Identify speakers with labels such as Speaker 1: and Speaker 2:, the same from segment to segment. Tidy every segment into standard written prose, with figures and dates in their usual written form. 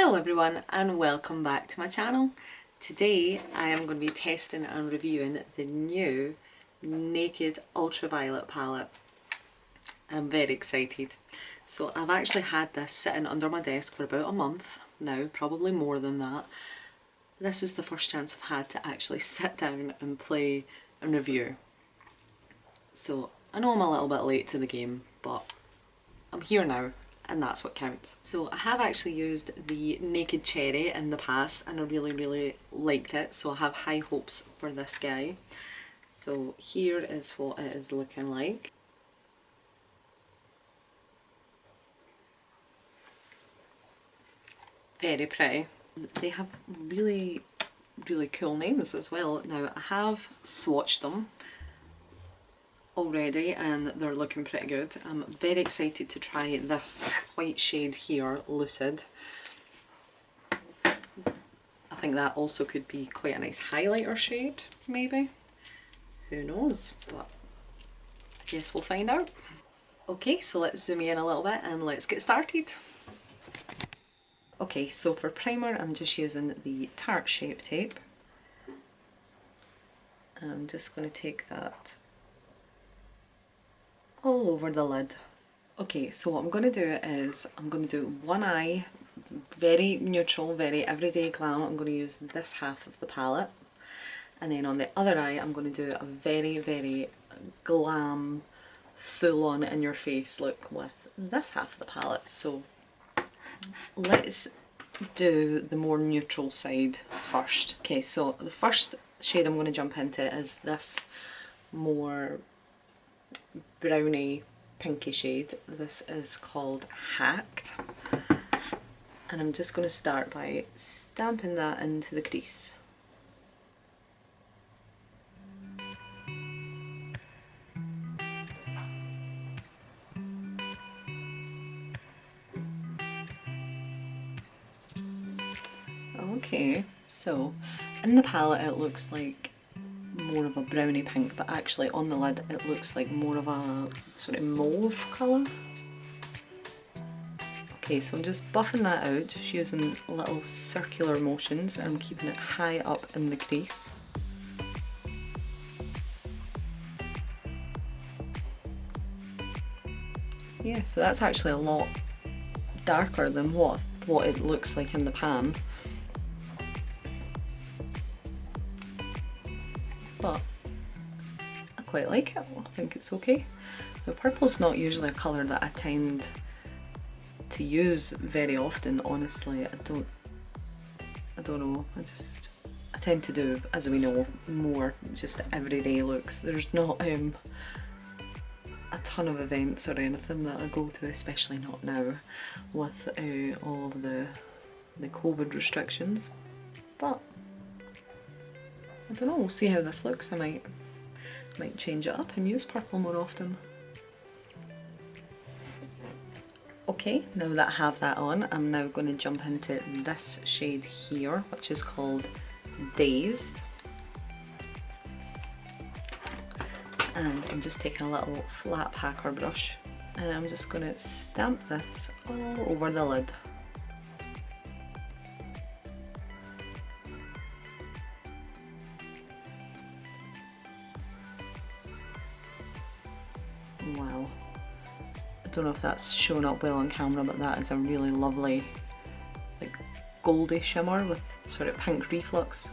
Speaker 1: Hello everyone and welcome back to my channel. Today I am going to be testing and reviewing the new Naked Ultraviolet palette. I'm very excited. So I've actually had this sitting under my desk for about a month now, probably more than that. This is the first chance I've had to actually sit down and play and review. So I know I'm a little bit late to the game, but I'm here now. And that's what counts. So I have actually used the Naked Cherry in the past and I really liked it, so I have high hopes for this guy. So here is what it is looking like. Very pretty. They have really cool names as well. Now I have swatched them already and they're looking pretty good. I'm very excited to try this white shade here, Lucid. I think that also could be quite a nice highlighter shade, maybe. Who knows, but I guess we'll find out. Okay, so let's zoom in a little bit and let's get started. Okay, so for primer I'm just using the Tarte Shape Tape. I'm just going to take that all over the lid. Okay, so what I'm going to do is I'm going to do one eye, very neutral, very everyday glam. I'm going to use this half of the palette, and then on the other eye I'm going to do a very glam, full on in your face look with this half of the palette. So let's do the more neutral side first. Okay, so the first shade I'm going to jump into is this more browny pinky shade. This is called Hacked, and I'm just going to start by stamping that into the crease. Okay, so in the palette it looks like more of a browny pink, but actually on the lid it looks like more of a sort of mauve colour. Okay, so I'm just buffing that out, just using little circular motions, and I'm keeping it high up in the crease. Yeah, so that's actually a lot darker than what it looks like in the pan. But I quite like it. I think it's okay. The purple's not usually a colour that I tend to use very often, honestly. I don't know. I tend to do, as we know, more just everyday looks. There's not a ton of events or anything that I go to, especially not now with all of the COVID restrictions. But I don't know, we'll see how this looks. I might change it up and use purple more often. Okay, now that I have that on, I'm now going to jump into this shade here, which is called Dazed. And I'm just taking a little flat packer brush and I'm just going to stamp this all over the lid. Wow, I don't know if that's showing up well on camera, but that is a really lovely like goldy shimmer with sort of pink reflux.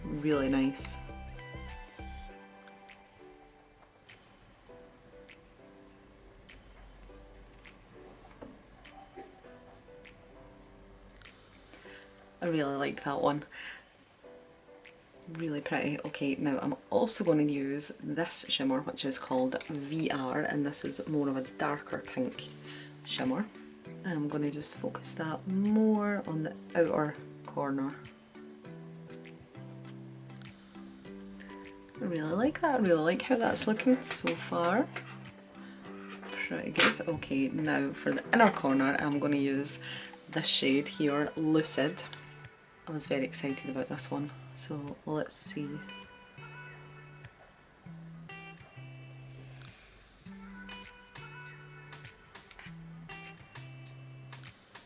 Speaker 1: Really nice. I really like that one. Really pretty. Okay, now I'm also going to use this shimmer, which is called VR, and this is more of a darker pink shimmer. And I'm going to just focus that more on the outer corner. I really like that. I really like how that's looking so far. Pretty good. Okay, now for the inner corner I'm going to use this shade here, Lucid. I was very excited about this one, so let's see.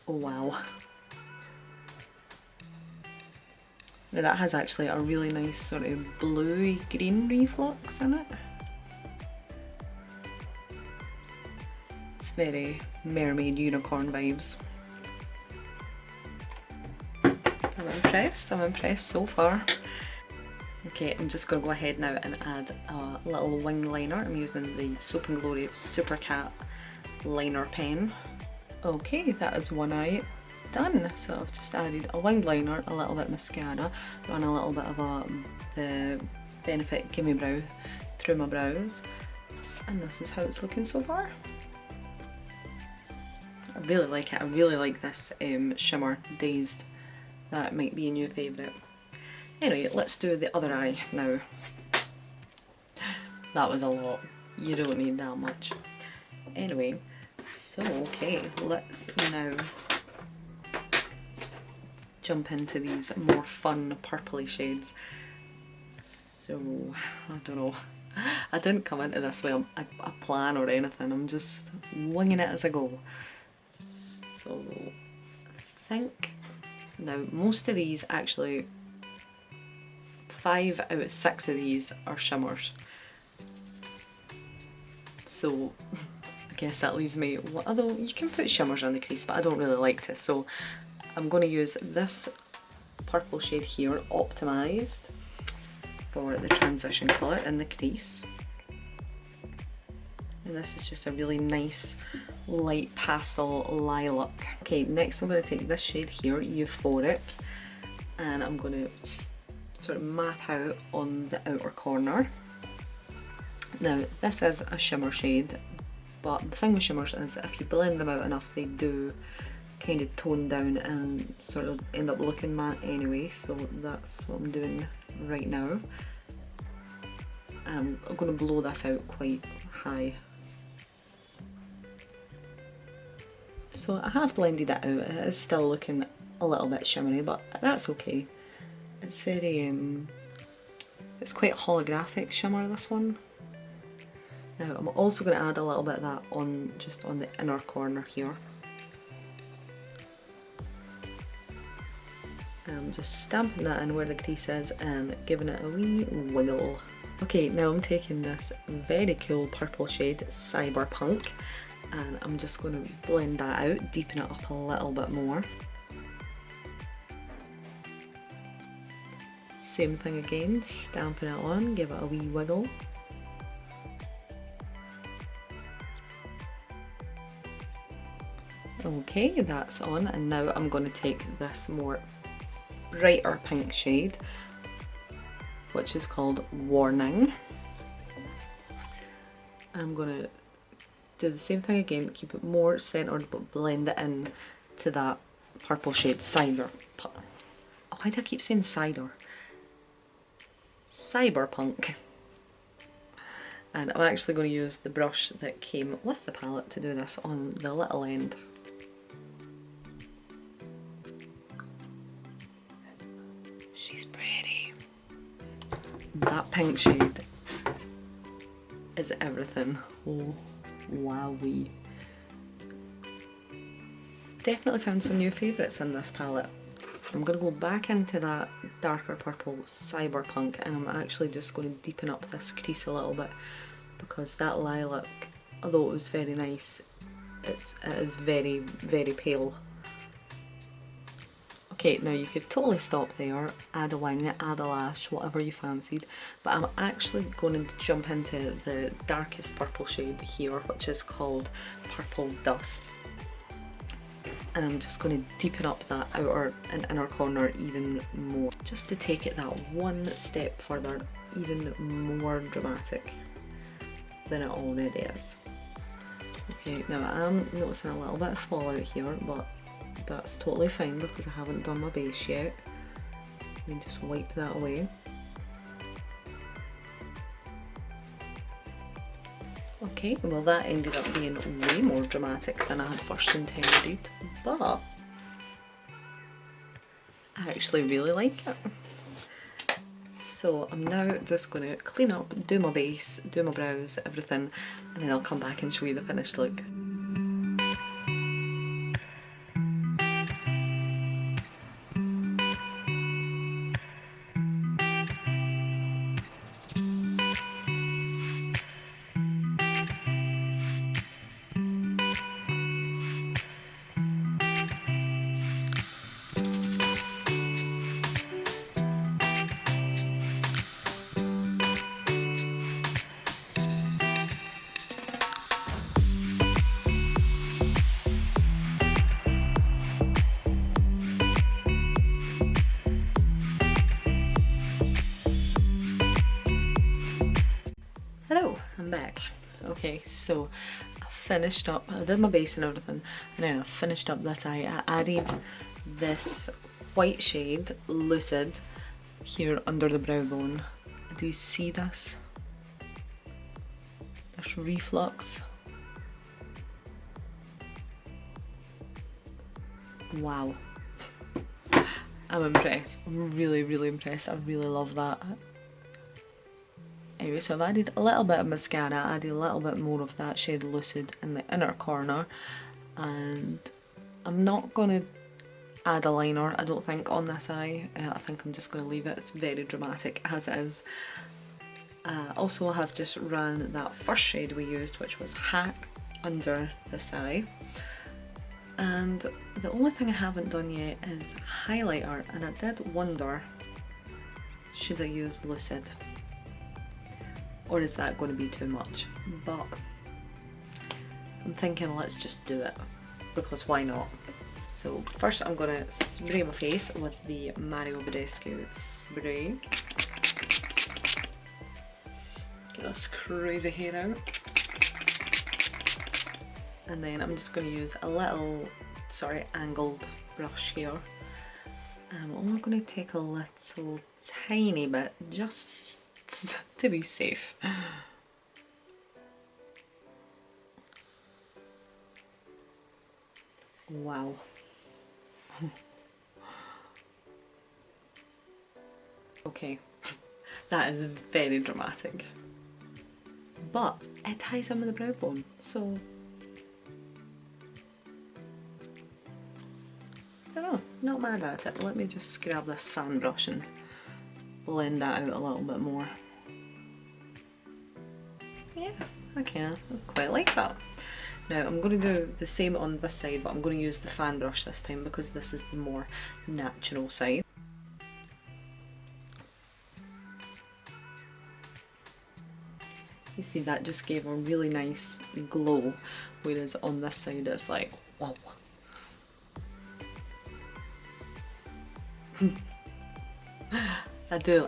Speaker 1: Oh wow. Now that has actually a really nice sort of bluey green reflux in it. It's very mermaid unicorn vibes. I'm impressed so far. Okay, I'm just going to go ahead now and add a little wing liner. I'm using the Soap & Glory Super Cat liner pen. Okay, that is one eye done. So I've just added a wing liner, a little bit of mascara, run a little bit of the Benefit Gimme Brow through my brows, and this is how it's looking so far. I really like it. I really like this shimmer Dazed. That might be a new favourite. Anyway, let's do the other eye now. That was a lot. You don't need that much. Anyway, so okay, let's now jump into these more fun purpley shades. So, I don't know. I didn't come into this with a plan or anything. I'm just winging it as I go. So, I think now most of these actually, 5 out of 6 of these are shimmers. So I guess that leaves me, although you can put shimmers on the crease, but I don't really like to. So I'm going to use this purple shade here, Optimized, for the transition colour in the crease. And this is just a really nice light pastel lilac. Okay, next I'm going to take this shade here, Euphoric, and I'm going to sort of map out on the outer corner. Now this is a shimmer shade, but the thing with shimmers is if you blend them out enough they do kind of tone down and sort of end up looking matte anyway, so that's what I'm doing right now. I'm going to blow this out quite high. So I have blended it out. It is still looking a little bit shimmery, but that's okay. It's very, it's quite holographic shimmer, this one. Now I'm also going to add a little bit of that on, just on the inner corner here. I'm just stamping that in where the crease is and giving it a wee wiggle. Okay, now I'm taking this very cool purple shade, Cyberpunk, and I'm just going to blend that out, deepen it up a little bit more. Same thing again, stamping it on, give it a wee wiggle. Okay, that's on, and now I'm going to take this more brighter pink shade, which is called Warning. I'm going to do the same thing again, keep it more centered but blend it in to that purple shade, Cider. Why do I keep saying cider? Cyberpunk. And I'm actually going to use the brush that came with the palette to do this on the little end. She's pretty. That pink shade is everything. Oh, wowee. Definitely found some new favourites in this palette. I'm going to go back into that darker purple Cyberpunk, and I'm actually just going to deepen up this crease a little bit because that lilac, although it was very nice, it is very, very pale. Okay, now you could totally stop there, add a wing, add a lash, whatever you fancied, but I'm actually going to jump into the darkest purple shade here, which is called Purple Dust. And I'm just going to deepen up that outer and inner corner even more, just to take it that one step further, even more dramatic than it already is. Okay, now I am noticing a little bit of fallout here, but that's totally fine because I haven't done my base yet. Let me just wipe that away. Okay, well that ended up being way more dramatic than I had first intended, but I actually really like it. So I'm now just going to clean up, do my base, do my brows, everything, and then I'll come back and show you the finished look. I'm back. Okay, so I finished up, I did my base and everything, and then I finished up this eye. I added this white shade, Lucid, here under the brow bone. Do you see this? This reflux. Wow. I'm impressed. I'm really, really impressed. I really love that. Anyway, so I've added a little bit of mascara, added a little bit more of that shade Lucid in the inner corner, and I'm not going to add a liner, I don't think, on this eye. I think I'm just going to leave it. It's very dramatic as is. Also, I have just run that first shade we used, which was Hack, under this eye. And the only thing I haven't done yet is highlighter, and I did wonder, should I use Lucid? Or is that going to be too much? But I'm thinking let's just do it, because why not? So first I'm going to spray my face with the Mario Badescu spray. Get this crazy hair out. And then I'm just going to use a little, angled brush here. And I'm only going to take a little tiny bit, just to be safe. Wow. Okay, that is very dramatic. But it ties in with the brow bone, so I don't know, not mad at it. Let me just grab this fan brush and blend that out a little bit more. Yeah, I quite like that. Now I'm going to do the same on this side, but I'm going to use the fan brush this time because this is the more natural side. You see, that just gave a really nice glow, whereas on this side it's like, whoa. I do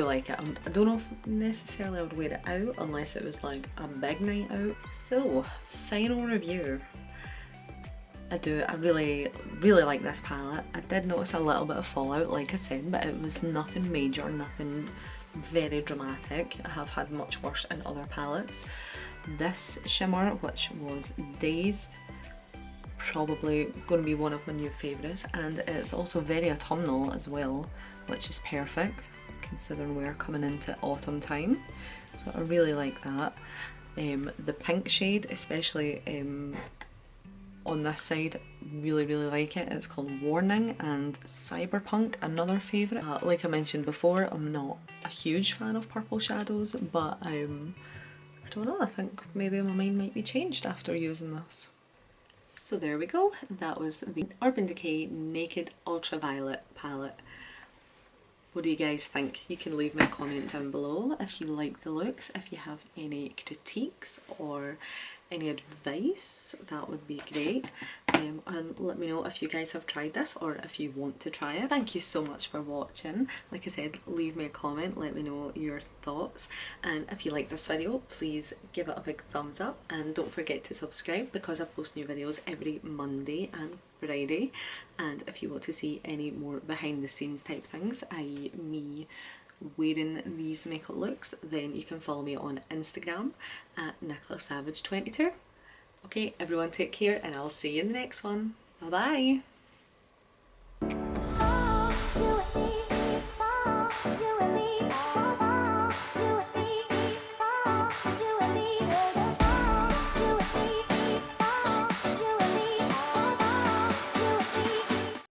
Speaker 1: like it. I don't know if necessarily I would wear it out unless it was like a big night out. So, final review. I really like this palette. I did notice a little bit of fallout, like I said, but it was nothing major, nothing very dramatic. I have had much worse in other palettes. This shimmer, which was Dazed, probably going to be one of my new favourites, and it's also very autumnal as well, which is perfect considering we're coming into autumn time, so I really like that. The pink shade, especially on this side, really like it. It's called Warning, and Cyberpunk, another favourite. Like I mentioned before, I'm not a huge fan of purple shadows, but I don't know, I think maybe my mind might be changed after using this. So there we go, that was the Urban Decay Naked Ultraviolet palette. What do you guys think? You can leave me a comment down below if you like the looks, if you have any critiques or any advice, that would be great. And let me know if you guys have tried this or if you want to try it. Thank you so much for watching. Like I said, leave me a comment, let me know your thoughts, and if you like this video, please give it a big thumbs up, and don't forget to subscribe because I post new videos every Monday and Friday. And if you want to see any more behind the scenes type things, i.e. me wearing these makeup looks, then you can follow me on Instagram at Nicola Savage 22. Okay, everyone take care, and I'll see you in the next one. Bye bye!